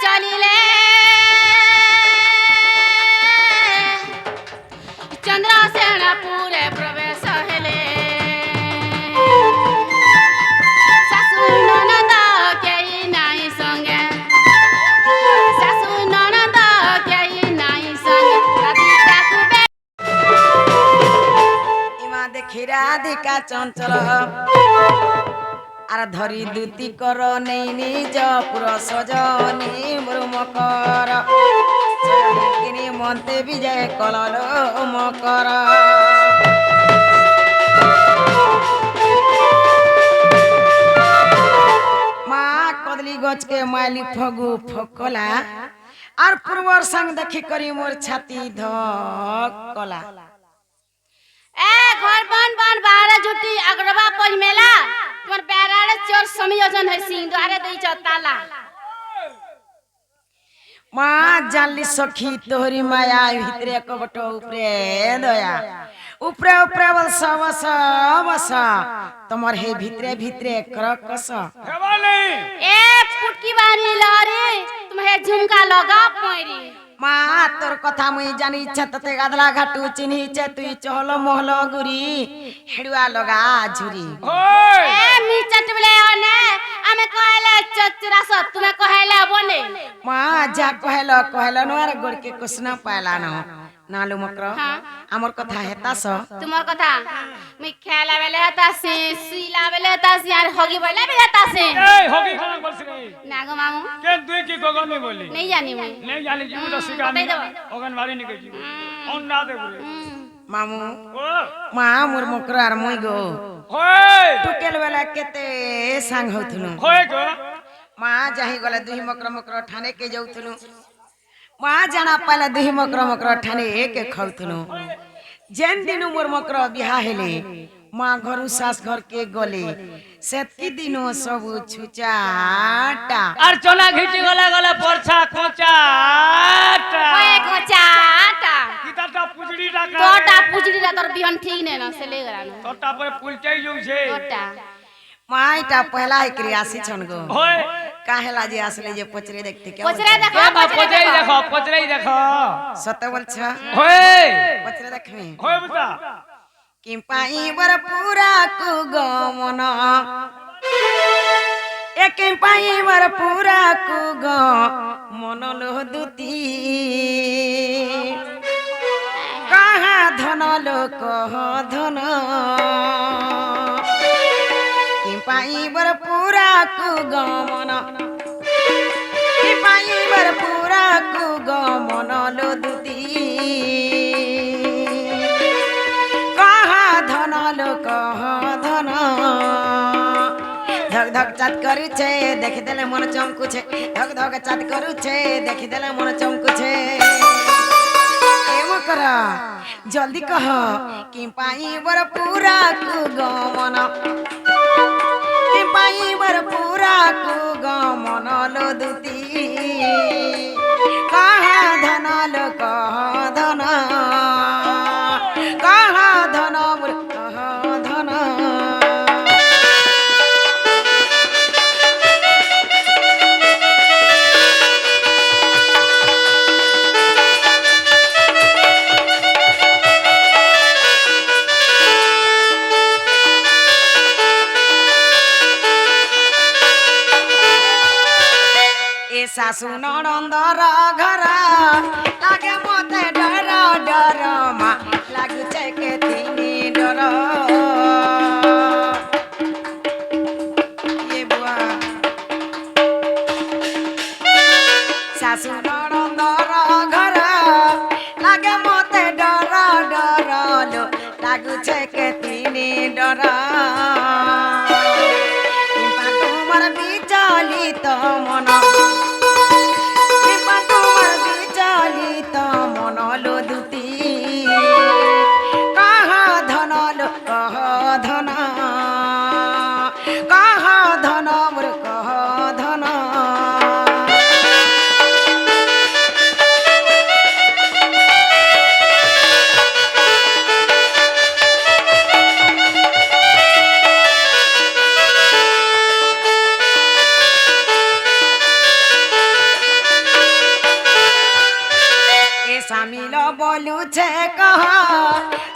चलिले चंद्रसेनपुरे प्रवेश हेले सासु ननद केही नाई संगे सासु ननद केही नाई संगे इमा देखि राधिका चंचल আর ধরি দুতি কর নেই নিজ পুর সজনী মোর মকর কিনি মন্তে বিজয় কলল মকর মা কদলি গছকে মাইলি ফগু ফকলা আর পূর্বর সঙ্গ দেখি করি মোর ছাতি ধকলা ए घर बन बन बाहर जुटी अगरबा पज मेला तुमर पैरारे चोर संयोजन है सिंह द्वारे दई चताला মা জানলি সখী তোহরি মায়া ভিতরে কবট উপরে দয়া উপরে উপরে বলস বস বস তোমার হে ভিতরে ভিতরে করকস ए फुटकी बानी लहरी तुम हे झुमका लगा पइरी মা তোর কথা মুই জানি ইচ্ছা ততে গাদলা ঘাটু চিনিছে তুই চহল মহল গুরি হেড়ুয়া লগা ঝুরি ए मी चटबले अने आमे कहले चचरास तुमे कहले बने মা যা কহেল কহেল নোয়ার গড়কে কুসনা পাইলা ন নালু মক্র আমার কথা হেতাস तुमर कथा मी खेला बेले हतासी सुइला बेले हतासी और होगी बेले बेले हतासी ए होगी खाना बोलसी रे नागो मामू के दुई की गगन में बोली नहीं जानी मैं नहीं जानी जीव तो सिखा नहीं ओगन वाली नहीं गई ऑन ना दे बोले মামু ओ মা মোর মক্র আর মুই গো होय টুকেল বেলা কেতে সাং হউথুনু होय गो মা যাহি গলে দুই মক্র মক্র ঠানে কে যাউথুনু মা জানা পালা দুই মক্র মক্র ঠানে কে খাউথুনু যেন দিনু মোর মক্র বিহা হেলে মা ঘরু সাস ঘর কে গলে সেতকি দিনু সবু ছুচাটা আর চনা ঘিচি গলা গলা পরছা কোচাটা ओए कोचाटा কিতাটা পুজড়ি টাকা तोटा पुजड़ी रा तोर बिहन ठीक ने ना से ले गरा ना তোটা পরে পুলচাই যাউছে तोटा মা এটা পহলা একরি আসি ছন গো होय কাহেলা যে আসলে যে পচরে দেখতে কে पोचरे देखो के बा पचराई देखो সত বলছ होय পচরে দেখমি होय बुता कि पाई बर पूरा कु गमन एक पाई बर पूरा कु गमन लो दुती कहा धन लो कह धन कि पाई बर पूरा कु गमन कि पाई बर पूरा कु गमन लो दुती धन लोक धन धक धक चात करू छे देखि देले मन चमकू छे धक धक चात करू छे देखि देले मन चमकू छे एम कर जल्दी कह कि पाई बर पूरा कु गमन कि पाई बर पूरा कु गमन लो दुती कहा धन लोक धन कहा धन धन ए सासु ननंदर घर लागे मते डर डर मा लागु छे के तिनी डर ये बुआ सासु ननंदर घर लागे मते डर डर लो लागु छे के तिनी डर तुम्हार विचलित मन मन लो दुती कहा धन लो कह धन कहा धन मोर कह धन बोलुछे कह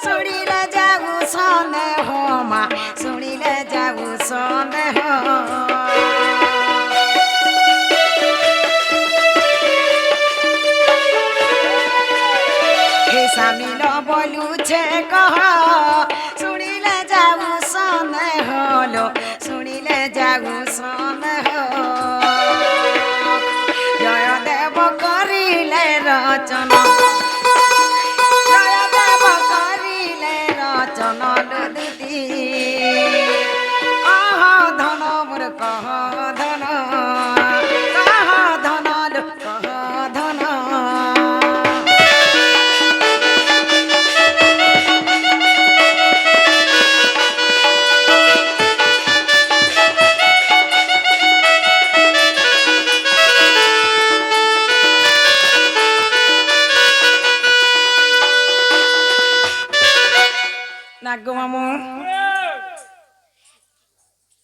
सुनिले जाऊ सन्देह मा सुनिले जाऊ सन्देह हे सामिल बोलुछे कह सुनिले जाऊ सन्देह लो सुनिले जाऊ सन्देह जय देव करिले रचना जय देव करिले रचना लुदुती आह धन मोर कह धन लो कह धन नागो मामू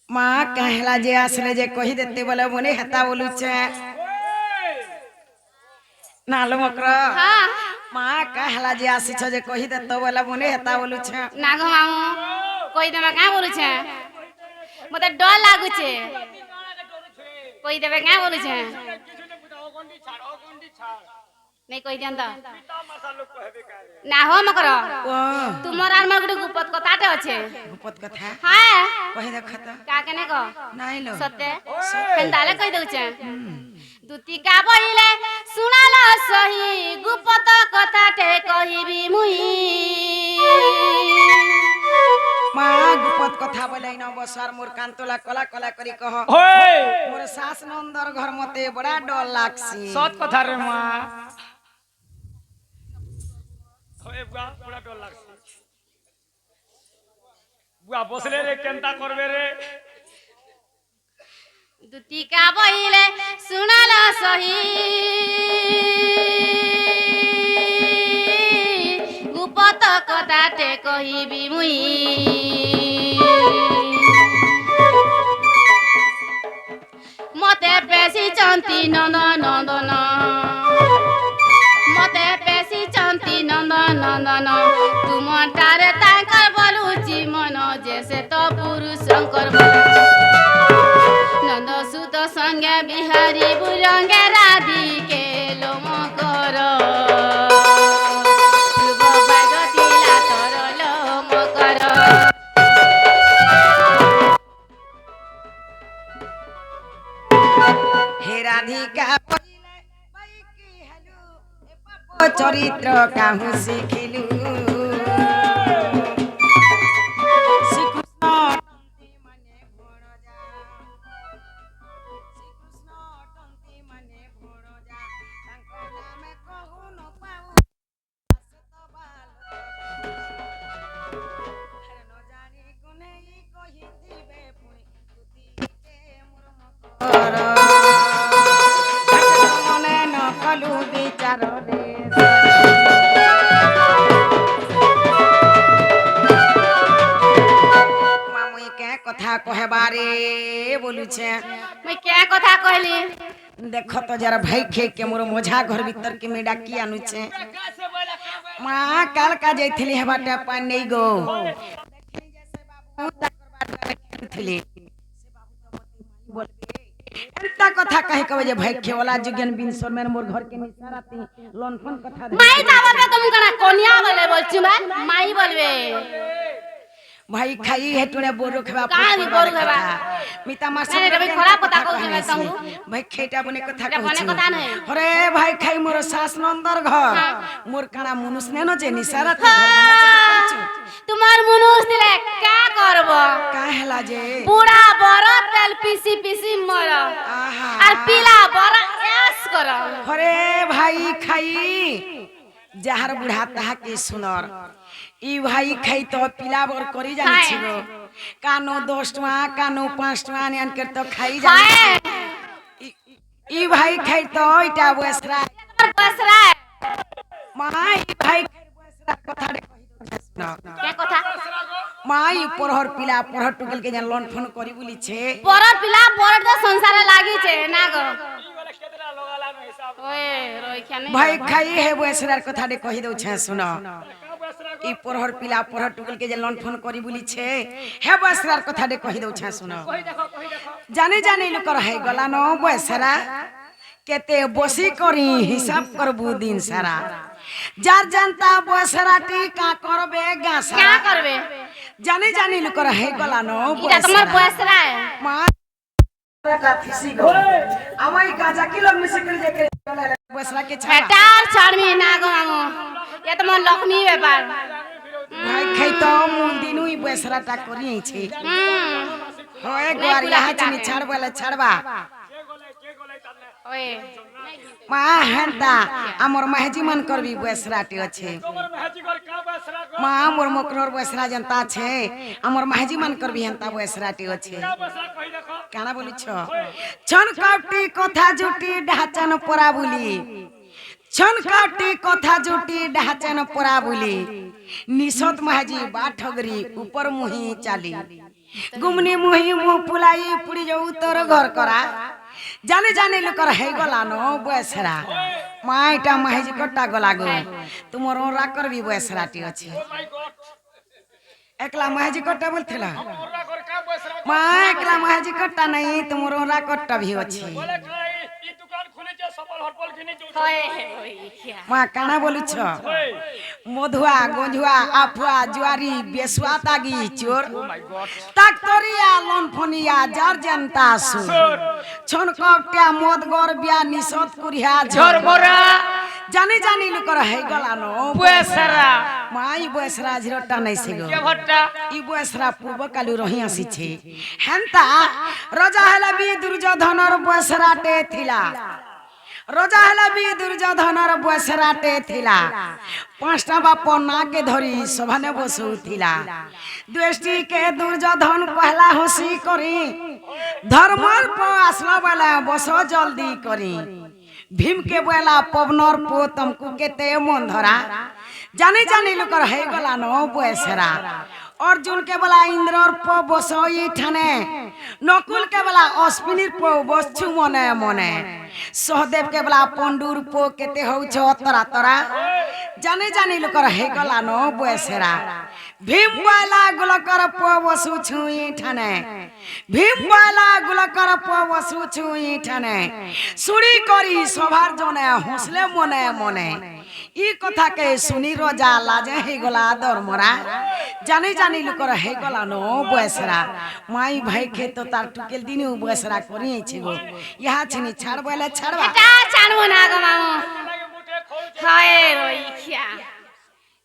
माँ कहला जे आसले जे कही देते बोले मुने हेता बोलुछे नालो मकरा हाँ माँ कहला जे आसी छ जे कही देते बोले मुने हेता बोलुछे नागो मामू कोई देवे क्या बोलू छे मते डर लागू छे कोई देवे क्या बोलू छे नहीं कोई दियन त ना हो मकरो ओ तुमर आर मगडे गुपत कताटे আছে गुपत कथा हां कही देखत का केने को नाही लो सत्य केनताले कहि दउछे दुतिका बहिले सुनालो सही गुपत कताटे कहिबी मुई माँ गुपत कथा बोले न बसर मोर कांतोला कला कला करी कह ओए मोर सास नंदर घर मते बड़ा डर लागसी सत কথা रे মা ওই বুয়া পুরা ডর লাগছে বুয়া বসলে রে কেনতা করবে রে दुतिका बहिले सुनालो सही गुपत कताटे कहिबी मुई मते पेशी चंती नंदन नंदन मते पेशी चंती नंदन नंदन तुम तारे तांकर बोलुची मन जैसे तो पुरुष शंकर नंद सुत संगे बिहारी बुरंगे राधी के लोम कर ध्रुव बाजतिला तर लोम कर हे राधिका पहिले बाईकी हेलु ए पाप चरित्र काहु सिखिलु श्रीकृष्ण टंती मने भोर जा श्रीकृष्ण टंती मने भोर जा तांको नामे कहु न पाऊ सत बाल हर न जानी कोने ई कहि दिबे पुनी तुति मोर मकर मने न कलु विचार रे मामुई के कथा कहबारे बोलू छे मैं क्या कथा कहली देख तो जरा भाई खे के मोर मोझा घर भीतर के में डाकी आनु छे मां काल का जइथली हेबाटे पानी नहीं गो थली एंता कथा कहे कबे जे भाई खे वाला जुगन बिन सोमेन मोर घर के निसाराती लोनफन कथा माई जाबर में तुम कना कोनिया बोले बोलछु मैं माई बोलबे भाई खाई हेटुने बोरो खबा कहाँ भी बोरो खबा? मिता मार नहीं, नहीं, खराब कथा कहू मैं तंगू। भाई खेटा बने कथा एटा बने कहू कथा नहीं। अरे भाई खाई मोर सास नंदर घर मोर काना मुनुस नेनो जे निसारा घर तुम्हार मुनुस दिले क्या करबो का हेला जे बूढ़ा बड़ा तेल पीसी पीसी मर आहा और पीला बड़ा ऐस कर अरे भाई खाई जहर बुढ़ा ताहा के सुनर ई भाई खाई तो पिला बर करी जानी खाए। छिरो कानो 10 टका कानो 5 टका नेन कर तो खाई जानी खाए ई भाई खाई तो इटा बसरा बसरा माई भाई खाई बसरा कथा रे कहि दो क्या कथा माई परहर पिला परहर टुकल के जन लोन फोन करी बोली छे बड़ा पीला बड़ा तो संसार लागी छे ना गो ई वाला केतना लोगाला ওই রইখানে ভাই খাই হে বয়সরার কথাটি কহি দউছে শুন ই পরহর পিলা পরহর টুকুল के जे लोन फोन करी बोली छे हे बसरार कथा दे कहि दउ छे सुनो जाने जाने लुकर है गला न बसरा केते बसी करी हिसाब करबू दिन सारा जार जनता बसराटी का करबे गासा क्या करबे जाने जाने लुकर है गला न इटा তোমার বয়সরা मा টা फिसी गो আমাই গাজা কিলো মিছে করে যে बसरा के छा হেটার ছাড়মি না গো মামু এ তোমার লক্ষ্মী ব্যাপার भाई खाई तो मुन दिनु ई बसराटा करी छै होए नहीं गोर पूरा यहाँ हटा चनी है। छाड़बले छाड़बा ওই मा हेंता हमर महजी मन करबी बसराटी अछि मा मोर मकरर बसरा जनता छे हमर महजी मन करबी हेंता बसराटी अछि काना बोली छ छन काटी कथा जुटी ढाचन परा बोली छन काटी कथा जुटी ढाचन परा बोली निसत महजी बाठगरी ऊपर मुही चाली गुमनी मुही मुह पुलाई पुड़ी जो उतर घर करा जाने जाने लोकर है गला नो बसरा माइटा महजी कट्टा गला गो तुमर ओरा करबी बसराटी अछि एकला महजी कट्टा बोलथिला मा एकला महजी कट्टा नहीं तुमर ओरा कट्टा भी अछि ওই রইখিয়া मा काना बोलु छ मधुआ गोंझुआ आफुआ जुआरी बेसुआ तागी चोर ताकतरिया लोनफनिया जार जनता सुर छन कपटा मदगर बिया निसत कुरिया झर मोरा जाने जाने लुकर है गला नो बसरा माई बसरा झिरटा नै सिगो के भट्टा ई बसरा पूर्व कालु रही आसी छे हेंता राजा हला बी दुर्योधनर बसराटे थिला राजा हला बी दुर्योधनर बसराटे थिला पांचटा बाप ना के धरी सभाने बसु थिला द्वेष्टि के दुर्योधन कहला हंसी करी धर्मर प आसला वाला बसो जल्दी करी भीम के बोला पवनर पो तुमको केते मन धरा जाने जाने लुकर है गला नो बसरा अर्जुन के बोला इंद्रर पो बसो ई ठाने नकुल के बोला अश्विनीर पो बसछु मने मने सहदेव के बोला पंडुर पो केते हौ छ तरा तरा जाने जाने लुकर है गला नो बसरा भीम वाला गुलकर पो बसु छुई ठाने भीम वाला गुलकर पो बसु छुई ठाने सुड़ी करी सभार जने हंसले मने मने ई कथा के सुनी रोजा लाजे हे गला दरमरा जाने जाने लुकर हे गला नो बसरा माई भाई के तो तार टुकेल दिने बसरा करी छै गो यहाँ छिनी छाड़बले छाड़बा এটা ছাড়বো না গো মামু হয় রইখিয়া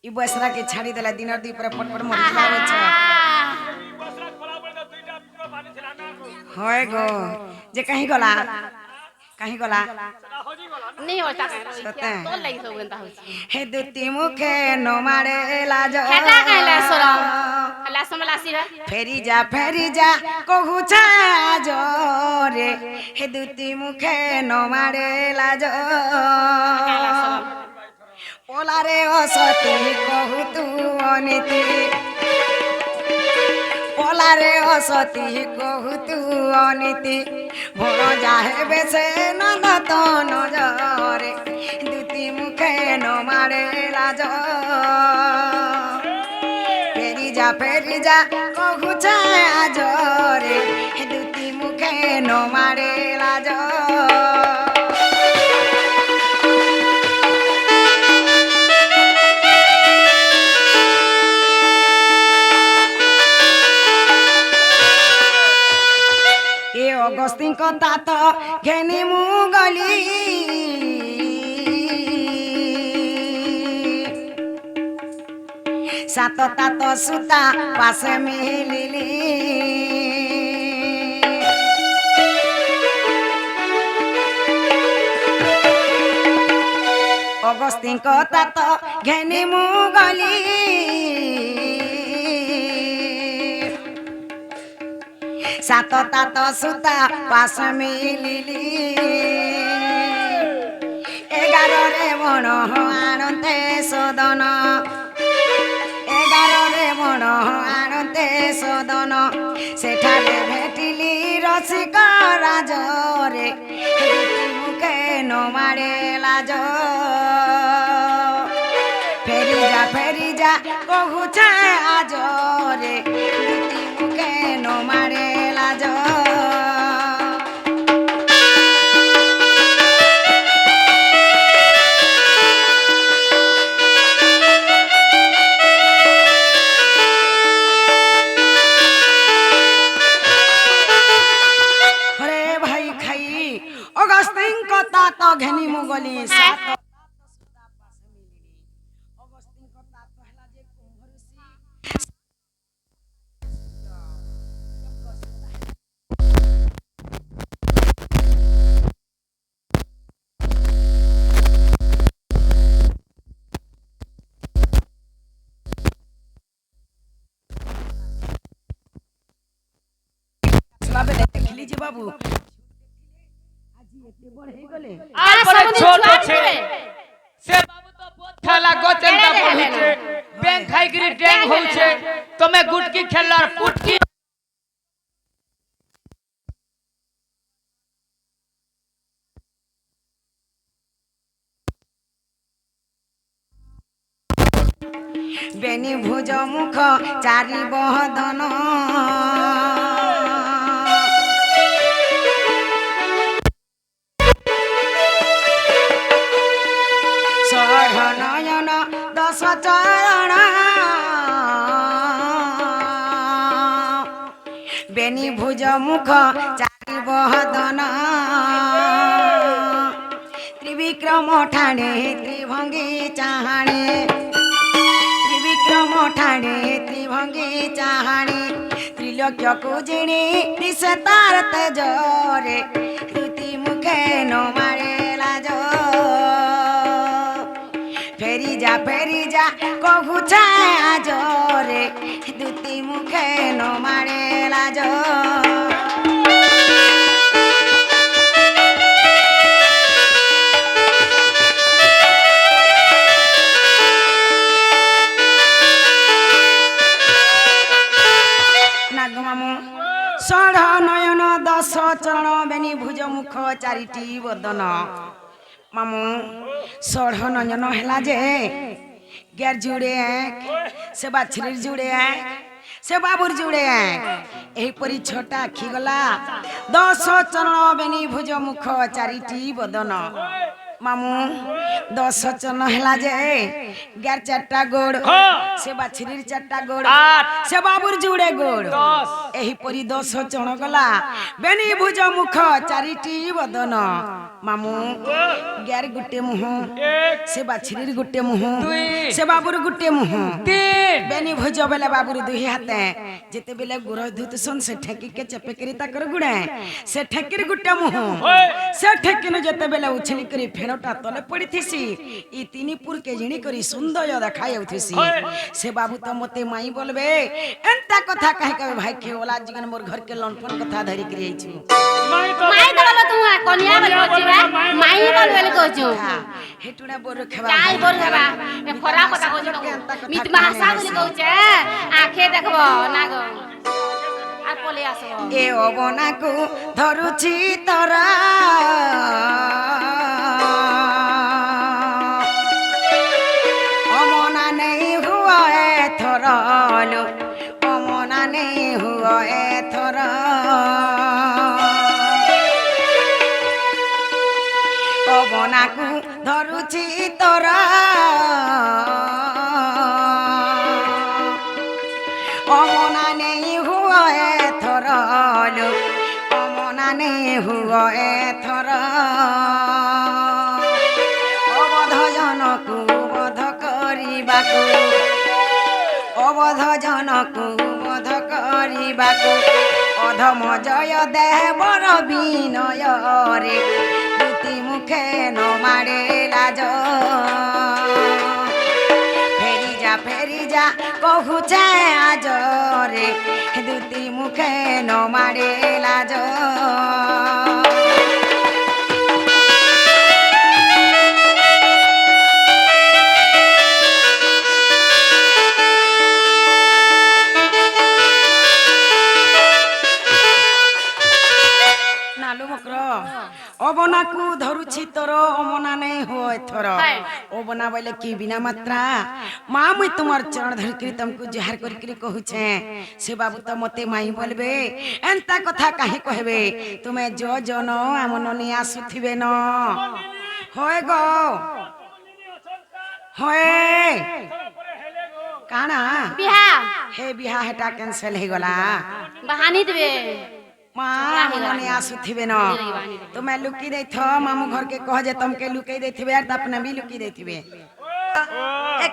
ई बसरा के छाड़ी देला दिनर दी पर पटपट मर जावे छ होय गो जे कहीं गला नहीं होता है सते। रइखिया तो लई सब गंता होछि हे दुती मुखे नो मारे लाज हेटा कहले सोरम हला समला सिरा फेरी जा कहू छा जोरे हे दुती मुखे नो मारे लाज ओला रे ओ सती कहू तू अनिति ओला रे ओ सती कहू तू अनिति भोर जाहे बेसे नंद तो नजरे दुती मुखे नो मारे लाज फेरी जा कहू छा जोरे दुती मुखे नो मारे लाज ए अगस्तिन को तात घेनी मुगली सात तात सुता पासे मिलिली अगस्तिन को तात घेनी मुगली सात तात सुता पास मिलिली 11 रे बण आनते सदन 11 रे बण आनते सदन सेठारे भेटिली रसिक राजरे মুখে নমারে লাজ ফেরি যা কহুছে আজ রে দুটি মুখে নমারে লাজ ঘেনি মুগলি সাত দেখলি যে বাবু আর বলে ছোট আছে সে বাবু তো খেলা গোচেন্তা পড়ুছে ব্যাংক খাইগিরি ড্যাং হউছে তুমি গুটকি খেলার পুটকি বেনি ভুজ মুখ চারি বহদন নয়ন দশ চরণ বেনি ভুজ মুখ চারি বহদন ত্রিবিক্রম ঠাণে ত্রিভঙ্গি চাহাণে ত্রিবিক্রম ঠাণে ত্রিভঙ্গি চাহাণে ত্রিলোক্যকু জিণি দিশে তার তেজরে দুটি মুখে নমারে লাজ ফেরি যা কহুছে আজ রে দুটি মুখে নমারে লাজ নাগমামু ষড় নয়ন দশ চরণ বেনি ভুজ মুখ চারিটি বদন মামু ষড় নয়ন হেলা যে গ্যার জুড়ে এক সে বাছরির জুড়ে এক সে বাবুর জুড়ে এক এইপরি ছটা আখি গলা দশ চরণ বেনি ভুজ মুখ চারিটি বদন মামু দশ চরণ হেলা যে গ্যার চারটা গোড় সে বাছরির চারটা গোড় সে বাবুর জুড়ে গোড় এইপরি দশ চরণ গলা বেনি ভুজ মুখ চারিটি বদন মামু গ্যার গুটে মুহ সে বাছরির গুটে মুহ সে বাবুর গুটে মুহ বেনি ভুজ বেলে বাবুর দুই হাতে যেতেবেলে গুড় ধুতসন সে ঠেকিকে চেপে করি তাকর গুড়ে সে ঠেকির গুটে মুহ সে ঠেকিনু যেতেবেলে উছলি করি ফেরটা তলে পড়িথিসি ই তিনি পুরকে জিনি করি সুন্দর দেখাই উঠিসি সে বাবু তো মতে মাই বলবে এন্তা কথা কাহে কবে ভাই খেওলা জীবন মোর ঘর কে লনপন কথা ধরি করি আইছি মাই তো মাই তো বলো তুমি কনিয়া বলে কইছি মাই বলে কইছো হেটুনা বোর খেবা যাই বল খাবা এ খরা কথা কইছো মিত ভাষা বলে কইছে আখে দেখব না গো আর পলে আসব এ অবনাকু ধরুছি তোরা অমনা নেই হুয়া এথরলো অমনা নেই হুয়া এথর অবনাকু ধরুছি তোরা অমনা নেই হুয়া এথরলো অমনা নেই হুয়া এথর অবধ জনকু বধ করিবাকু অবধ জনকু বধ করিবাকু অধম জয় দেবর বিনয় রে দুটি মুখে নমারে লাজ ফেরি যা কহুছে আজ রে দুটি মুখে নমারে লাজ অবনাকু ধরুছি তোর অমনা নেই হয় থর হ্যাঁ। অবনা বলে কি বিনা মাত্রা মা মুই তোমার চরণ ধরিকি তমকু জুহার করিকি কহুছে সে বাবু তো মতে মাই বলবে এন্তা কথা কাহি কহবে তুমি জন আমন নি আসুথিবে ন হয় গো হয় কানা বিহা হে বিহা হেটা ক্যান্সেল হয়ে গলা বাহানি দেবে মা মনে আসুথিবে ন তুমি লুকি দেইথ মামু ঘর के कह जे तुमके लुकई देथिबे और अपने भी लुकी देथिबे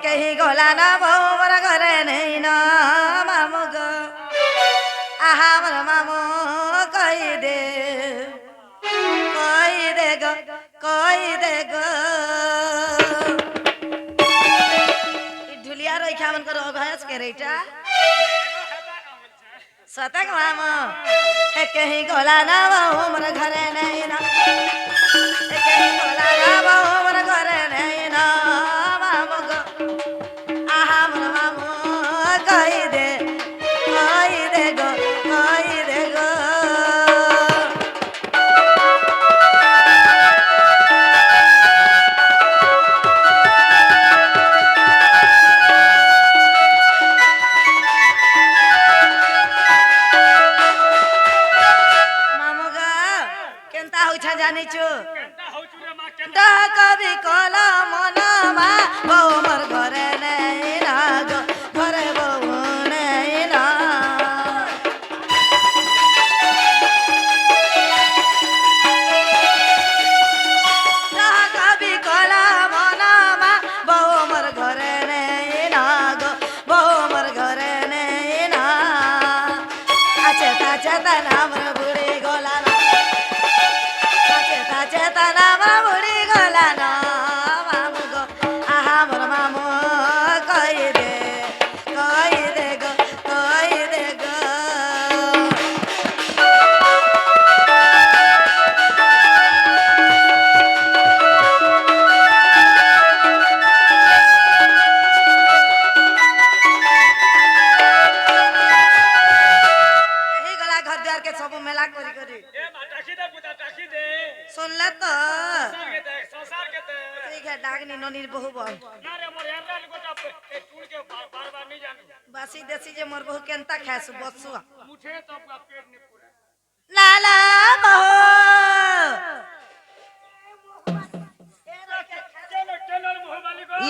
कही गोला ना बहु मर घरे नहीं ना मामू गो आहा मर मामू कही दे गो ढुलिया रखा मन करो भैंस के रेटा सतक मामू कही गोला ना बहु मर घरे नहीं ना कही गोला ना बहु मर घरे नहीं ना मामू गो आहा मर मामू कही दे गो कही दे गो मामू गा केनता होइछा जानिछु कवि कला मनमा बहु मर घरे नहीं ना गो घरे बहु नहीं ना कवि कला मनमा बहु मर घरे नहीं ना गो बहु मर घरे नहीं ना चेता नाम बुढ़ी गोला ना चेता नाम बुढ़ी गोला ना मामू गो आहा मोर मामू कही दे गो कही दे गो कही गला घर द्वार के सब मेला करी करी सुनले तो ठीक है डागनी ननीर बहु बन बासी देसी जे मोर बहु केनता खास बसु लाला बहु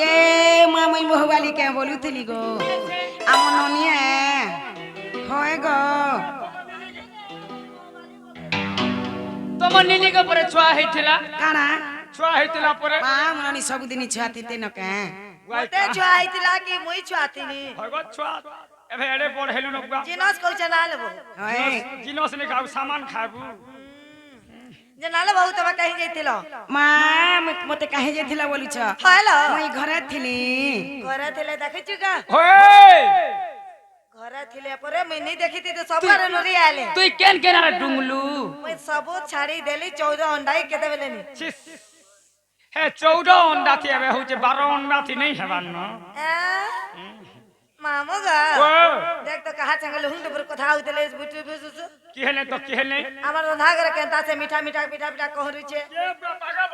ये मामुई बहुवाली के बोलू थी गो आम ननिए হয় গো तुम नीली के परे छुआ हेथिला কানা छुआ हेथिला परे মা মনি সবদিন ছুয়াতিতে ন কে मते छुआइतिला कि मुई छुआतिनी भगत छुआ एबे एडे पड़ हेलु नकुआ जिनस कौछ ना लेबो হয় जिनोस ने खाऊ सामान खाबू जे नाले बहुत तबा कहि जैतिलो মা মতে কাহে যেছিলা বলিছ हेलो মই ঘরে থিলি घरे थिले देखिछु का होय घरे थिले परे मैं नहीं देखिति तो सब घरे नरी आले तुई केन केन रे डुंगलू मैं सबो छाड़ी देली 14 अंडाई केते बेलेनी छिस हे 14 अंडा थी एबे होचे 12 अंडा थी नहीं हेबान न मामू गा ओ देख तो कहा चंगल हुंड पर कथा होतले बुटु बुसु केहले तो केहले हमर रंधा करे केनता से मीठा मीठा पीठा पीठा कहरु छे ये पागा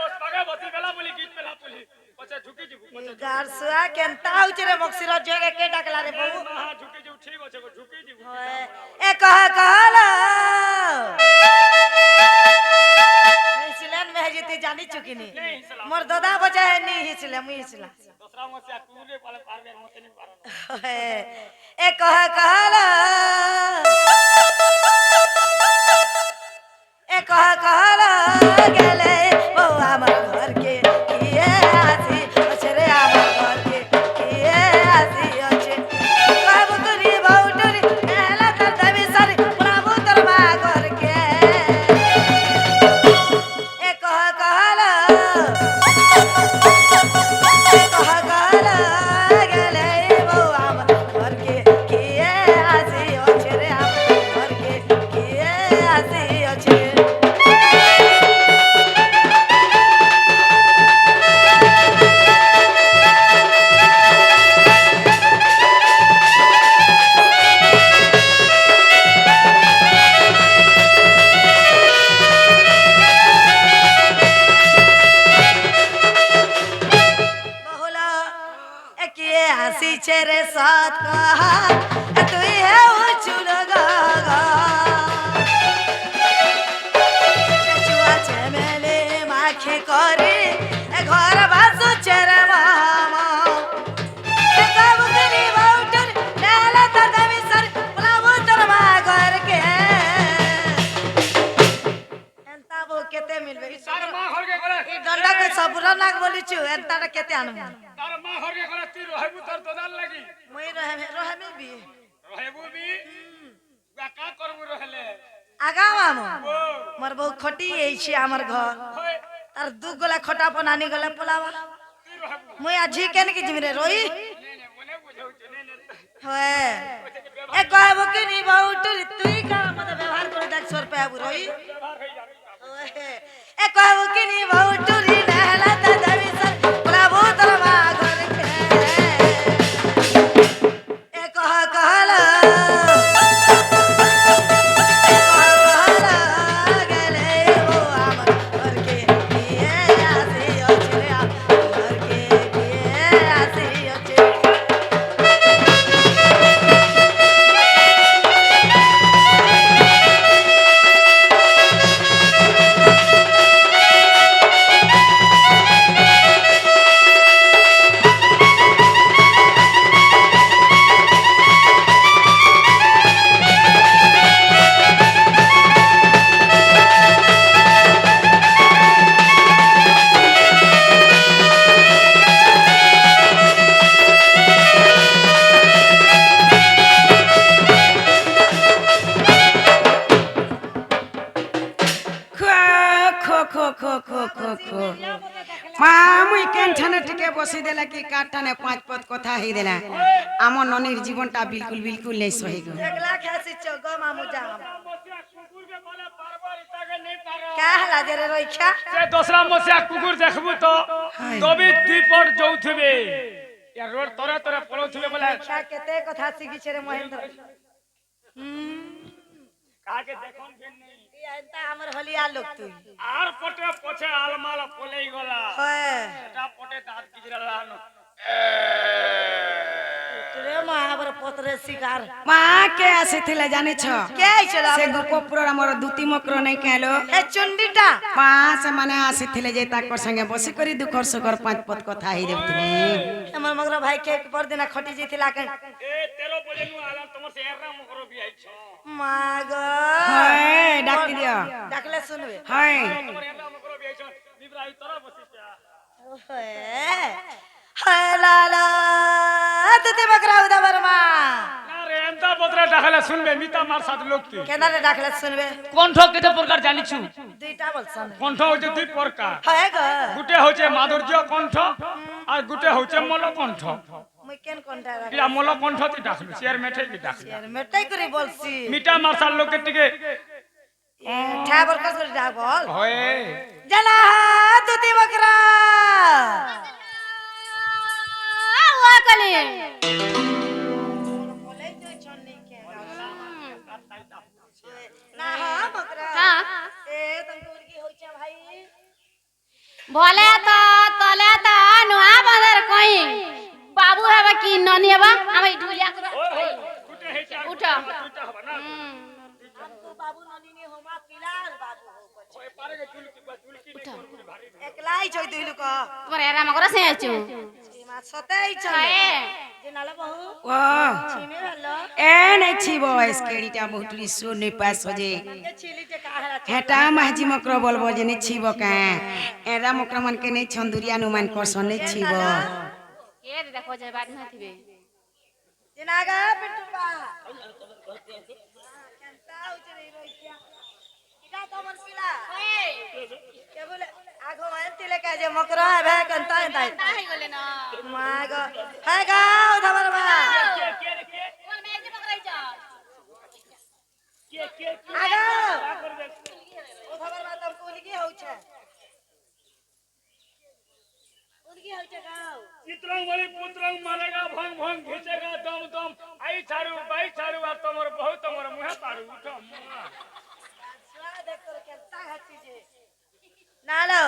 बसी गला बोली गीत पेला बोली पछे झुकी जिबू गारसुआ केनता होचे रे मक्सिर जगे के डाकला रे बहु हां झुकी जिबू ठीक होचे झुकी जिबू ए कहला सिलन में जेते जानी चुकीनी मोर दादा बचा है नी हिसले मुई हिसला दूसरा मसे तूले पाले पारबे मते नहीं पारन ए कहला ए कहला गेले बहु हमर घर के किए आसी ओछरे हमर घर के किए आसी ओछे कहबो तोरी बहुटरी कहला तर दबी सारी प्रभु तोर मा घर के ए कहला गेले बहु हमर घर के किए आसी ओछरे हमर घर के किए आसी ओछे चेरे साथ कहा तू है उचुल गागा चुआ चमेले माखे करे घर बासु चेरे मामा कब करी बाउटर नाला तदमी सर बुलावो तरमा घर के एंता वो केते मिलबे तार मां घर के करे ई डंडा के सबुरा नाग बोली छु एंता केते आनम तार मां घर के करे ती रहबू तर तोदान लगी मुई रहे में भी रहबू भी का करबू रहले आगा मामो ओ मोर बहु खटी एई छी हमर घर होय तार दू गोला खटा बनानी गले पोलावा ती रहबू मुई आजी केन की जिमरे रोई ने ओने बुझाउ छ ने होए ए कहबो कि नी बहु तुई का मत व्यवहार करे देख 100 रुपया रोई ओए ए कहबो कि नी बहु टुरी नहला त दवी सर बोलाबो तोरा घर के ए कहला गले वो हमर घर के ये आसे ओछले घर के ये आसे ओछले খো খো খো খো খো খো মা মুই কেনঠানে টিকে বসি দেলা কি কাটানে 5 পদ কথা হই দেলা আমার ননির জীবনটা বিলকুল বিলকুল নেই সহি গো एकला खासी चोगो मामू जा मोसिया कुकुर के बोले पारबर इतागे नहीं पारो क्या हला दे रे रोइखा से दूसरा मोसिया कुकुर देखबू तो भी दुई पट जाउथबे या रोड तोरे तोरे पळौथबे बोले क्या केते कथा सिखी छे रे महेंद्र काके देखन फेन नहीं ई एंता हमर हलिया लोग तू आर पटे पछे आलमाल पोलेई गला होए এটা পটে দাঁত কিজরালা रे महाबर पतरे शिकार মা কে আসিছিলে জানিছ के चला সে গোপপুরর আমার দুতি মক্র নাই কেলো ए चुंडीटा মা ସେମାନେ আসিଥିଲେ যে তাকর সঙ্গে বসি করি দুখর সুখর 5 পদ কথা হই দেউতিনি हमर मगरा भाई के पर दिन खटी जेथिला के এ তেরো বজেনু আলা তোমার সে এররা মকর বিয়াইছ माग হয় ডাকি দিও डाकले सुनबे হয় তোমার এররা মকর বিয়াইছ বিবরাই তোরা বসিছা ओए हाय लाला तते बकरा उदा बरमा না রে এন্তা পত্রে ডাকলে শুনবে মিতা মার সাথ লোকতে केना रे डाकले सुनबे কণ্ঠ কেতে প্রকার জানিছু दुईटा बोलसन কণ্ঠ হচ্ছে দুই প্রকার हाय ग গুটে হচ্ছে মাধুর্য কণ্ঠ আর গুটে হচ্ছে মল কণ্ঠ मुई केन कोनटा रा ইয়া মল কণ্ঠ তি ডাকলু শেয়ার মেঠে কি ডাকলু यार मेटाई करी बोलसी মিটা মারসাল লোকে টিকে ठाबर कस करी डाक बोल হয়ে जना तुती बकरा वा कली बोले तो छोड़ने के ना हां बकरा हाँ। ए तुमको उनकी होई छे भाई भले तो तले तो नुआ बदर कोई बाबू है कि ननी है हम ढुलिया करो গুটে হে চার उठो গুটে হবে না हमको बाबू ननी ने होमा पिलार बाबू हो ওই পারে গে চুলকি ভারী एकलाई छोई दुइलु को तुम्हारे एरा मकरो से आचू मा सतेई छले है जे नाला बहु ও छिमे भेलो এ নাই ছিব এসকেড়িটা বহুতলি সু নি পাস যে ये छिली जे काहरा হেটা মাঝি মক্র বলবো যে নি ছিব কা এরা মক্র মান কে নেই ছন্দুরিয়া নুমান করছন নি ছিব के देखो जे बात न थिबे जे नागा पिंटू बा केनता उचरी रोइया इटा तो मन पिला के बोले आगो मान तिले का जे मकरा है भे केनता एंता नाही गले ना माग हाय गा उधर बा कोन मेजी पकड़ाई छ आगो उधर बा तुम कुलगी हो छे उलगी हो छे गाओ चित्रंग वाली पुत्रंग मारेगा भंग भंग घिचेगा दम दम आई छाड़ू बाई छाड़ू आ तमर बहुत तमर मुहे पाड़ू उठो स्वा देख कर केनता हची जे नालो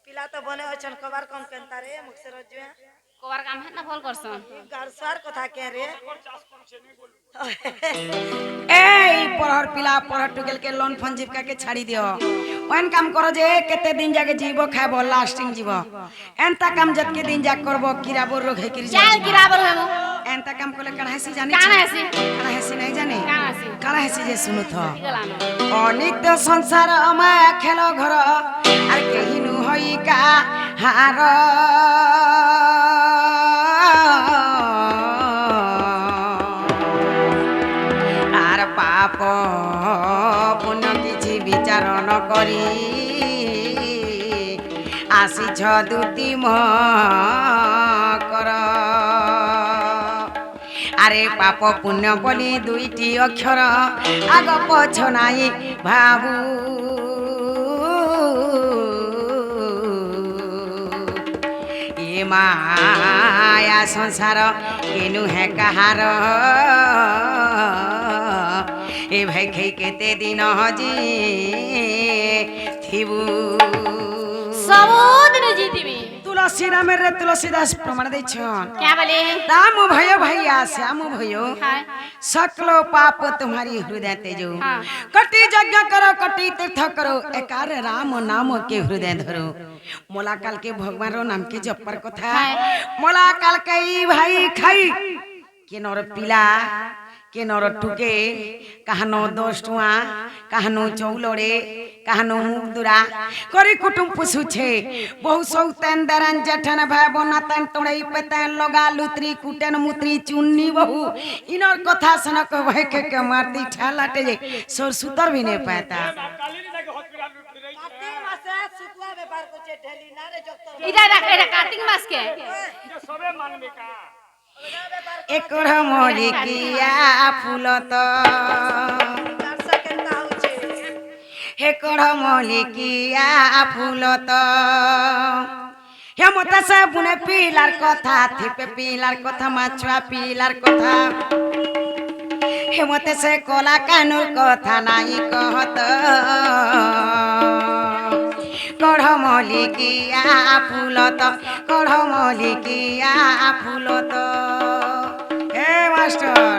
पिला तो बने हो छन कबार कम केनता रे मुख से रजुए কোবার কাম হেন না ফল করছন গারসার কথা কে রে এই পরহর পিলা পরহর টুকেল के लोन फोन जीविका के छाड़ी दियो ओन काम करो जे केते दिन जाके जीवो खाबो लास्टिंग जीवो एंता काम जत के दिन जा करबो किराबो रोग है किर चाल गिराबर हेमो एंता काम कोले कढ़ासी जाने काना हेसी कढ़ासी नहीं जाने कानासी कढ़ासी जे सुनु थो गलानो अनित्य संसार अमा खेलो घर आर केहिनु होई का हार আর পাপ পুণ্য কিছু বিচার ন করি আসিছ দুতি কর আরে পাপ পুণ্য বলি দুইটি অক্ষর আগ পছ নাই ভাবু এ মায়া সংসার কেনু হে কাহার ए भाई खई केते दिन हजी थिबु सबुद ने जीतीबी तुलसी राम रे तुलसीदास प्रमाण दैछन क्या बोले राम भयो भैया श्याम भयो हाय सकलो पाप तुम्हारी हृदय तेजो हाँ। कटी यज्ञ करो कटी तीर्थ करो एकार राम नाम के हृदय धरो मोला काल के भगवान रो नाम के जपर कथा हाय। मोला काल कई भाई खाई के नर पिला के नर टुके काहनो 10 टुआ काहनो चौलड़े काहनो मुगदुरा करी कुटुम पुसुछे बहु सौतन दरन जठन भाई बना तन तोड़ई पतन लगा लुतरी कुटन मुतरी चुन्नी बहु इनर कथा सनक भय के मारती ठालाटे जे सोर सुतर भी नहीं पाता কার্তিক মাসে শুক্লা ব্যাপার করছে ঢেলি না রে যত এটা কার্তিক মাস के एक मलिकिया फूलत গারসা কেনতা হচ্ছে एक मलिकिया फूलत हेमता से बुने पिलार कथा थिपे पिलार कथा माछुआ पिलार कथा हेमते से कोला कानुर कथा नाई कहत कढ़मलिकिया फूलत कढ़मलिकिया फूलत ए मास्टर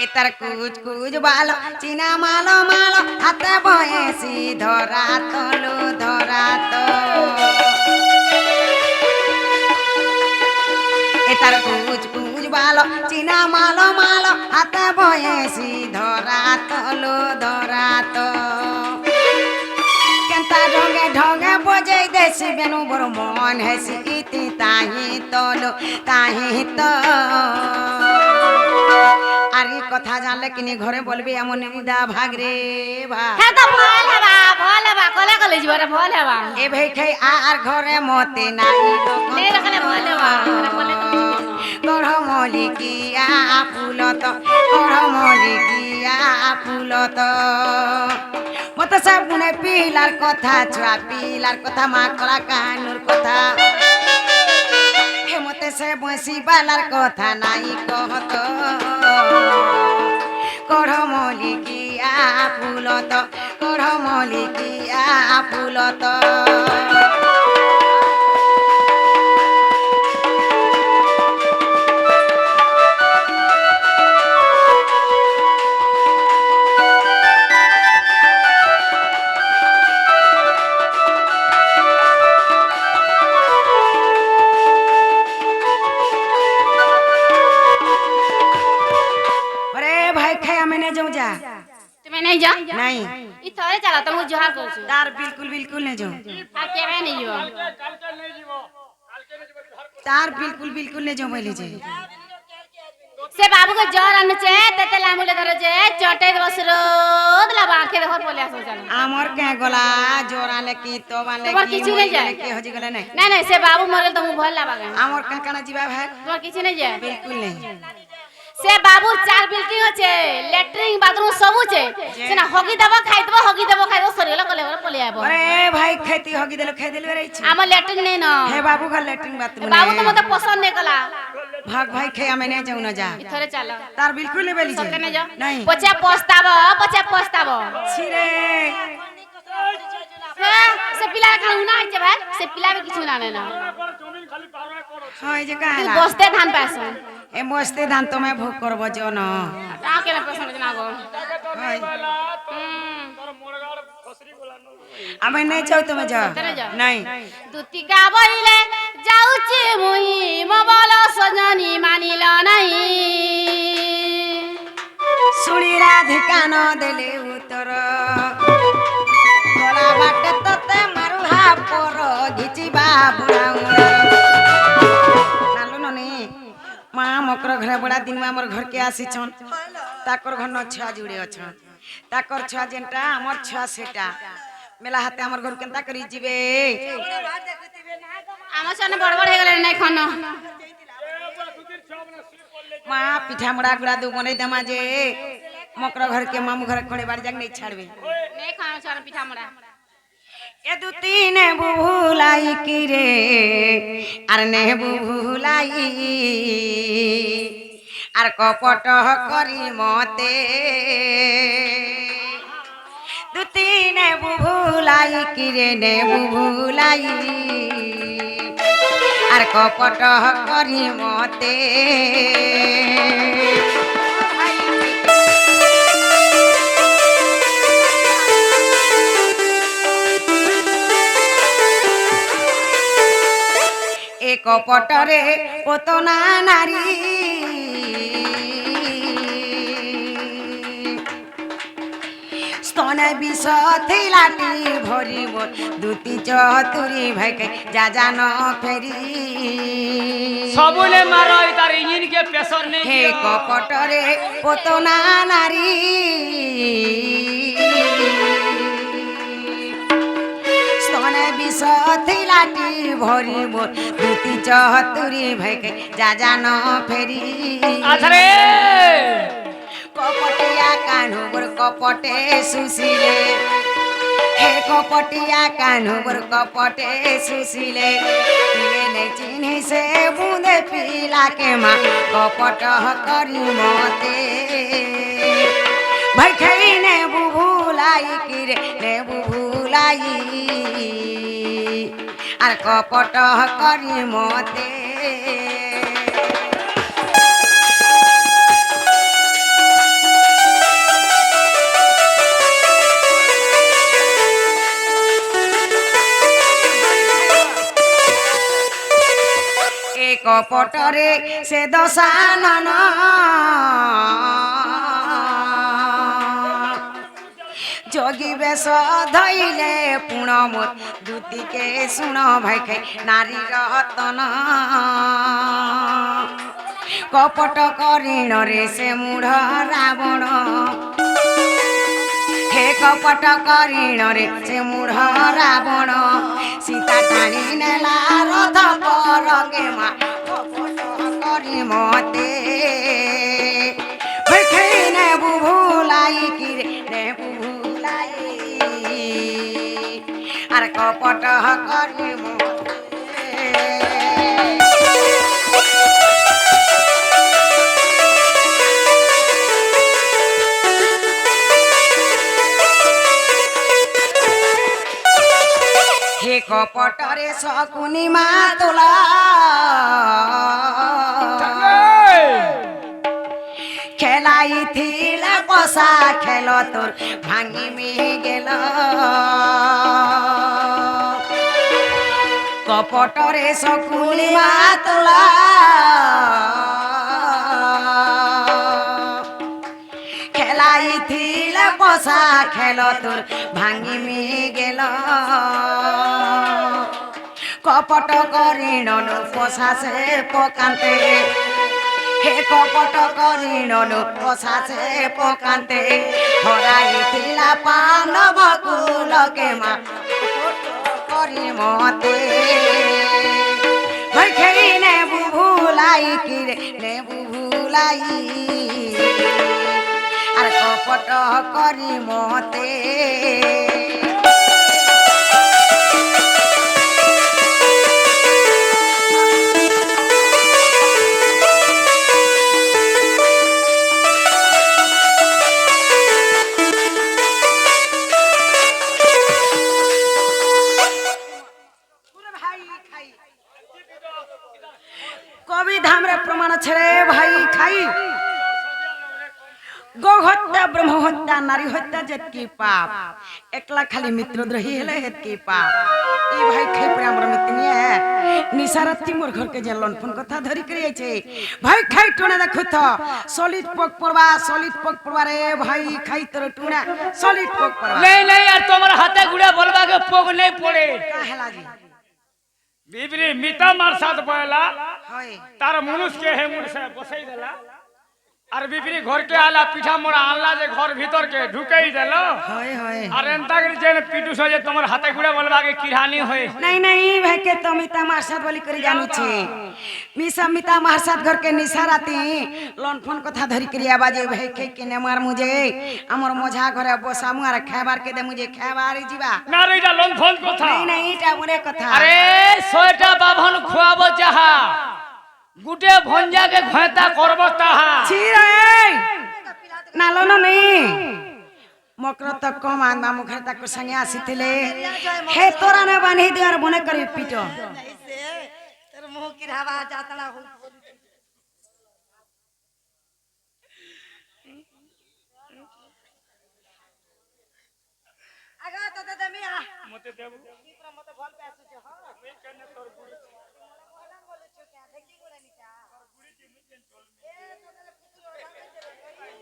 इतर कुछ कुछ बालो चीना मालो मालो हाथे भयसी धरा तलो धरा तो इतर कुछ कुछ बालो चीना मालो मालो हाथे भयसी धरा तलो धरा तो केंता ढोंगे ढोंगे बजे देसी बेनु बर मन हेसी इति ताही तलो ताही तो आरी कथा जानले किनी घरे बोलबे एमन निदा भाग रे भा है तो भल हेबा कोले कोले जीवा रे भल हेबा ए भई खई आर घरे मते नाई ले रखले भल हेबा कोले कढ़मलिकिया फूलत कढ़मलिकिया फूलत मते सब गुने पिलार कथा छुआ पिलार कथा माकड़ा कानुर कथा हेमते से बंसी बालार कथा नाई कहत कढ़मलिकिया फूलत कढ़मलिकिया फूलत तुम्हें नहीं जा नहीं ई थोड़े चला तुम जोहार कर छु तार बिल्कुल बिल्कुल नहीं जो आ केबे नहीं जो तार बिल्कुल बिल्कुल नहीं जो बोले जे से बाबू को जोर अन चे तेते लामुले धर जे चटे बसरो दला बाखे देखो बोले आसो चल आमर के गोला जोरा ले की तो वाले तुम्हार किछु नहीं जाए के हो जी गले नहीं नहीं नहीं से बाबू मरल तो मु भल लाबा गए आमर काना जीवा भाई तुम्हार किछु नहीं जाए बिल्कुल नहीं से बाबू चार बिल्डिंग होचे लेटरिंग बाथरूम सब होचे से ना हगी दबा खाइ दबा सरियला कले পলে আইব আরে ভাই খাইতি হগি দেলো খাই দেলো রইছি আমার ল্যাট্রিন নেই না হে বাবু ঘর ল্যাট্রিন বাথরুম বাবু তো মতে পছন্দ নেই কলা ভাগ ভাই খাই আমি নাই যাও না যা ইথরে চাল তার বিলকুল নেই বেলি সত্যি নে যা নাই পচা পস্তাব ছিরে হ্যাঁ সে পিলা কে উনা আছে ভাই সে পিলা বে কিছু না না হয় যে তুই কালা বসতে ধান পাস এ মস্তে ধান তুমি ভোগ করব জন তা কেন পছন্দ না গো হয় আমি নাই যাও তুমি যা সত্যি যা নাই দুতিকা বইলে যাউছি মুই মবল সজনী মানিল নাই শুনি রাধিকা ন দেলে উত্তর গলা বাটে ততে মারু হাপর ঘিচিবা বুড়াউ নালু ননি মা মকর ঘরে বড়া দিন আমার ঘর কে আসিছন তাকর ঘর ন ছুয়া জুড়ে অছন তাকর ছুয়া যেটা আমার ছুয়া সেটা মেলা হাতে আমার ঘর কেনতা করি ଯିବେ আমার সামনে বড় বড় হয়ে গেল নাই খন মা পিঠা মুড়া গুড়া দু বনে দেমা যে মকর ঘর के मामू घर खोड़े बाड़ जाग नहीं छाड़बे নাই খাওয়া সামনে পিঠা মরা ए दु तीन बुलाई की रे আর নে বুলাই আর কপট করি মতে দু তিন বুলাই কি রে নে বুলাই আর কপট করি মতে এক পটরে পতনা নারী স্তনে বিষ থিলাটি ভরিব দুতি চতুরি ভাইকে যা জান ফেরি सबले मारो तार इंजन के प्रेशर नहीं হে কপটরে পতনা নারী স্তনে বিষ থিলাটি ভরিব দুতি চতুরি ভাইকে যা জান ফেরি আছরে কপটিয়া কানুর কপটে সুশীলে হে কপটিয়া কানুর কপটে সুশীলে পিলে নেই চিনি সে বুঁদে পিলাকে মা কপট করি মতে ভাই খাই নে বুভুলাই কিরে নে বুভুলাই আর কপট করি মতে কপটরে সে দশানন যোগী বেশ ধইলে পুণ মোর দুতিকে শুণ ভাই খাই নারী রতন কপট করিণরে সে মূঢ় রাবণ হে কপট করিণরে সে মূঢ় রাবণ সীতা টানি নেলা রথ পরকে মা কপট করি মতে ভেখে নে বুভুলাই কিরে নে বুভুলাই আর কপট করি মতে হে কপটরে শকুনি মা তোলা খেলাইছিল পশা খেল তোর ভাঙি মি গেল কপটরে শকুনি মা তোলা খেলাইছিল পশা খেল তোর ভাঙি মি গেল কপট করিণন পশাসে পকান্তে হে কপট করিণন পশাসে পকান্তে হরাইছিলা পানব কুলকে মা করি মতে হই খেই নে বুভুলাই কিরে নে বুভুলাই আর কপট করি মতে আছে রে ভাই খাই গো হত্যা ব্রহ্ম হত্যা নারী হত্যা যেতকি পাপ একলা খালি মিত্রদ্রোহী হেলে হেতকি পাপ এই ভাই খাই পরে আমরা মৃত্যু নিয়ে নিশারাত্রি মোর ঘরকে যে লনফন কথা ধরি করিয়েছে ভাই খাই টুনে দেখো তো সলিড পক পড়বা রে ভাই খাই তোর টুনা সলিড পক পড়বা नहीं नहीं यार तुम्हारे हाथे गुड़े बोलबा के पोग नहीं पड़े का हेला जी बीबरी मिता मार साथ बोला होय तार मनुष्य के है मुड़ से बसई देला और बीबरी घर के आला पीठा मोड़ा आनला जे घर भीतर के ढुकई देलो होय होय और एंता के जे पीटू सो जे तुम्हारे हाथे गुड़े बोलबा के किरानी होय नहीं नहीं भाई के तो मिता मार साथ बोली करी जानू छे मिता मार साथ घर के निशाराती लोन फोन कथा धरी करी आवाजे भाई के ने मार मुझे हमर मोझा घरे बसा मुआर खाबार के दे मुझे खाबार जीवा ना रेजा लोन फोन को था नहीं नहीं टा मोरे कथा अरे सोटा बाभन खुआबो चाहा गुटे भंजा के घयता करबो ताहा छी रे नालो न नहीं मकर तक कम आंदा मुखर तक संगे आसीथिले हे तोरा ने बांधी दियार बने करी पीटो ऐसे तेरे मुंह की हवा जातड़ा हो आगा तो दे मिया मते देबो मते भल पे आसु छ हां मैं कने तोर गुड़ी मोला बोले छ क्या देखी गुड़ा नीचा तोर गुड़ी की मिजन चल ए तो तेरे पुतलो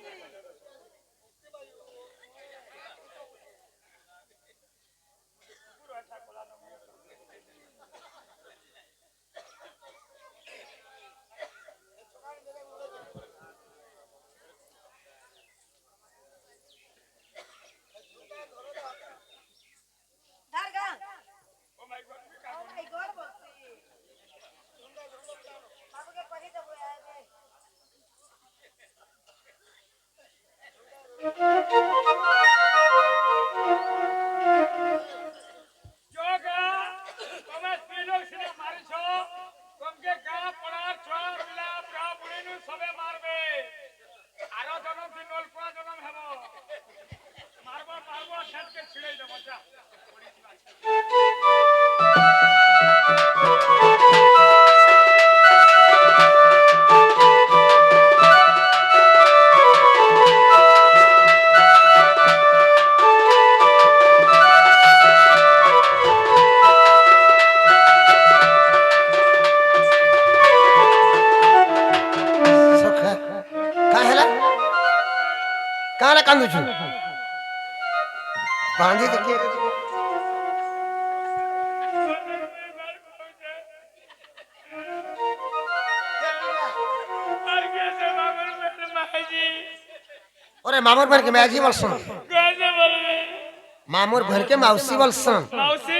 काला कांदू छु बांधी के अरे मामूर भर के मैजी बोलसन मामूर भर के मौसी बोलसन मौसी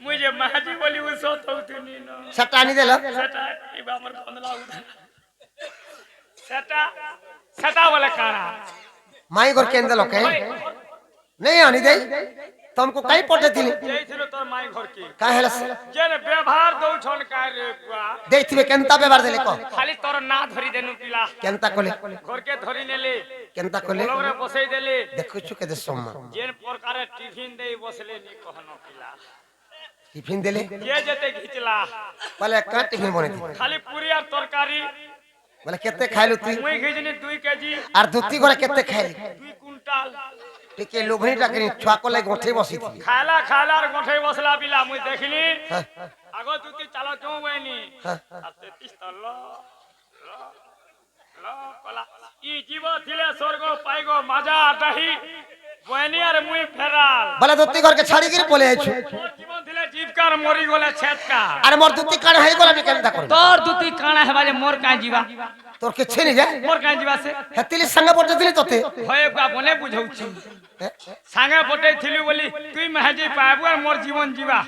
मुझे महाजी बोली वो सो तो तूनी न सटानी देला सटा ई बामर बंदला उधर सटा सटा वाला कारा माई घर के अंदर लोके नहीं आनी दे तुमको कई पटे थी जई छिलो तोर माई घर की का हेला जेने व्यवहार दउ छन काय रे बुआ देखथिबे केनता व्यवहार देले को खाली तोर ना धरी देनु पिला केनता कोले घर के धरी नेले केनता कोले लोगरे बसई देले देखु छु के दे सोमा जेन प्रकार टिफिन देई बसले नी कहनो पिला टिफिन देले ये जते घिचला पहले का टिफिन बने थी खाली पूरी और तरकारी बोले केते खाइलु तू मुई घिचनी 2 केजी और दुती घरे केते खाइली 2 कुंटल टिके लोभनी टाकनी छुआ को ले गोठे बसी थी खाला खाला और गोठे बसला पिला मुई देखली आगो दुती चालो जो वेनी 33 तल ल कला ई जीव थिले स्वर्ग पाइगो मजा दही वेनी और मुई फेराल बोले दुती घर के छाड़ी गिर बोले आइछु मोर जीवन थिले जीवकार मरी गोले छेटका अरे मोर दुती कान है गोला केनता कर तोर दुती काना है बाजे मोर का जीवा तोर के छे नहीं जाए मोर का जीवा से हेतिली संग पड़ते दिले तोते होए बा बने बुझौ छी संगे पटे थिली बोली तुई महाजी पाबू और मोर जीवन जीवा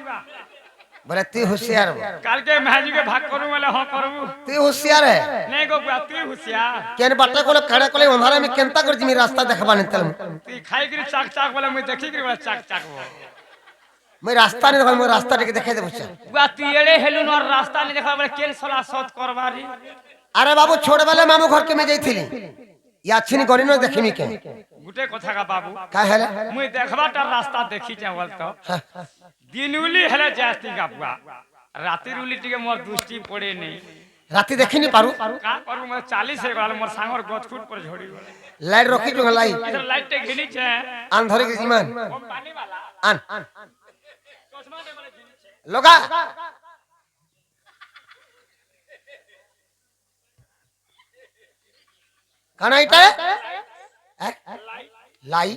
बोले तू होशियार काल के महाजी के भाग करू वाला हो करू तू होशियार है नहीं गो बुआ तू होशियार केन बाटे कोले खड़े कोले अंधारे में केनता कर जिमी रास्ता देखबा नहीं तल तू खाई गिरी चाक चाक वाला मैं देखी गिरी वाला चाक चाक वो मैं रास्ता नहीं देखा मैं रास्ता देखे दे बच्चा बुआ तू एड़े हेलुन और रास्ता नहीं देखा वाला केन सला सत करबारी अरे बाबू छोड़ वाले मामू घर के में जाइथिली या छिनी गरी न देखिमी के गुटे कथा का बाबू का हेला मुई देखबाटा रास्ता देखी चावल तो दिनुली हेले जास्ती का बुआ रातिर उली टिके मोर दृष्टि पड़े नहीं রাতে দেখিনি পারু का करू मैं 40 हे गल मोर सांगर गछफुट पर झड़ी गले লাইট রকি জঙ্গা লাই इधर लाइट टे घिनी छे আন ধরে গেছি মান कंपनी वाला আন चश्मा दे बोले घिनी छे লগা কানা এটা লাই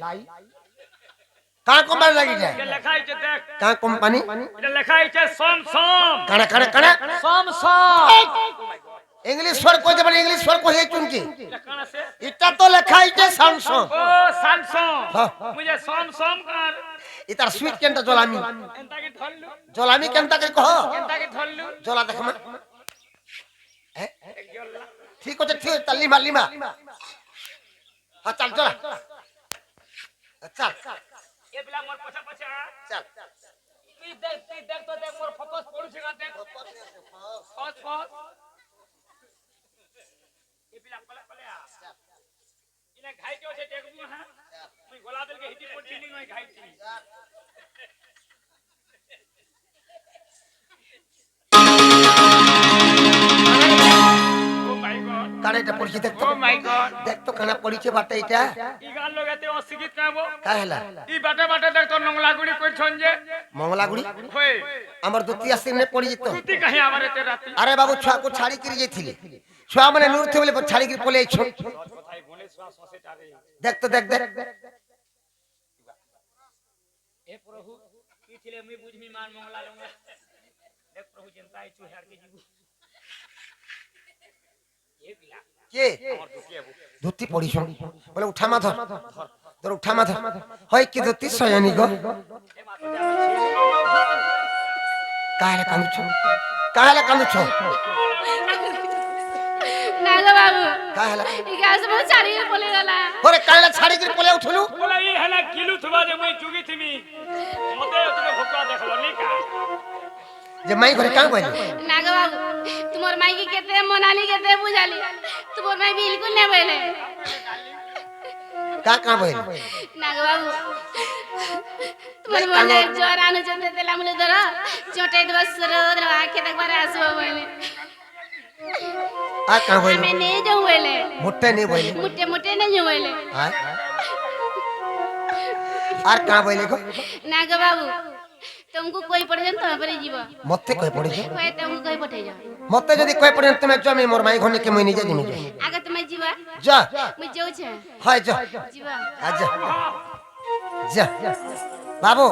কা কোম্পানি লাগি যায় ये लिखाई छे देख কা কোম্পানি ये लिखाई छे सोम सोम কানা কানা কানা सोम सोम इंग्लिश स्वर কইতে পারে इंग्लिश स्वर কই চুনকি ये कहां से এটা তো লেখা আছে স্যামসাং ओ सैमसंग हाँ। मुझे सोम सोम कर ইতার সুইট কেনটা জলামি एंता के ढोलू জলামি কেনটা কে কহ एंता के ढोलू জলা দেখ মা ঠিক আছে ঠিক আছে লিমা লিমা হ্যাঁ চল চল চল ये बिला मोर पछा पछा চল तू देख तो देख मोर फोकस पड़ू छे का देख फोकस ये बिला पले पले आ इने घाई के छे देखबू हां मुई गोला दिल के हिटी पर फीलिंग में घाई थी ओ माय गॉड কানা এটা পড়ছি দেখ তো ओ माय गॉड দেখ তো কানা পড়িছে বাটা এটা ई गान लोग एते अशिक्षित काबो কা হেলা ई बाटे बाटे देख तो नंगला गुड़ी कोई छन जे মঙ্গলাগুড়ি होय আমার দুতি আসছে নে পড়ি যেত তুই कहीं आवारे ते राती আরে বাবু ছুয়া কো ছাড়ি করে যাইছিলি ছুয়া মানে নুরতে বলে ছাড়ি করে পলে আইছো কথাই বলে শ্বাস শ্বাসে টারে দেখ তো দেখ দেখ हे प्रभु की थिले मुई बुझमी मान मंगला लंगा देख प्रभु जनता आइछु हेर के जीबू ये बिला কে और दुखी है ধুতি পড়িছ বলে উঠা মা ধর ধর উঠা মা ধর হয় কি ধুতি সয়ানি গো কাহলে কান্দুছ কাহলে কান্দুছ নাগো বাবু কাহলে ই গাছ মো চারিয়ে পলে গলা ওরে কাহলে ছাড়ি করে পলে উঠলু बोला ई हला किलु थबा जे मुई चुगी थिमी मते तुमे भोका देखलो नी का যে মাই ঘরে কাম কইলি নাগো বাবু তোমার মাই के केते मनाली केते बुझाली তোমার মাই बिल्कुल ने बोले কা কাম কইলি নাগো বাবু তোমার মনে জ্বর আনো চতে তেলা মুলে ধর চটাই দেবা সর আখে দেখবার আসবো বলে আর কাম কইলি আমি नहीं जाऊं बोले মোটে নে বইলি मुट्टे मुट्टे नहीं जाऊं बोले আর কাম কইলি গো नागो बाबू तुमको कोई पड़ जान तो पर जीव মতে কই পড়িছ कोई तुमको कोई पठे जा মতে যদি কই পড়ে তুমি জমি মোর মাই ঘরে কে মই নিজে জিমি आगे तुम्हें जीवा যা मुझे जाऊ छे হয় যা जीवा আচ্ছা যা বাবু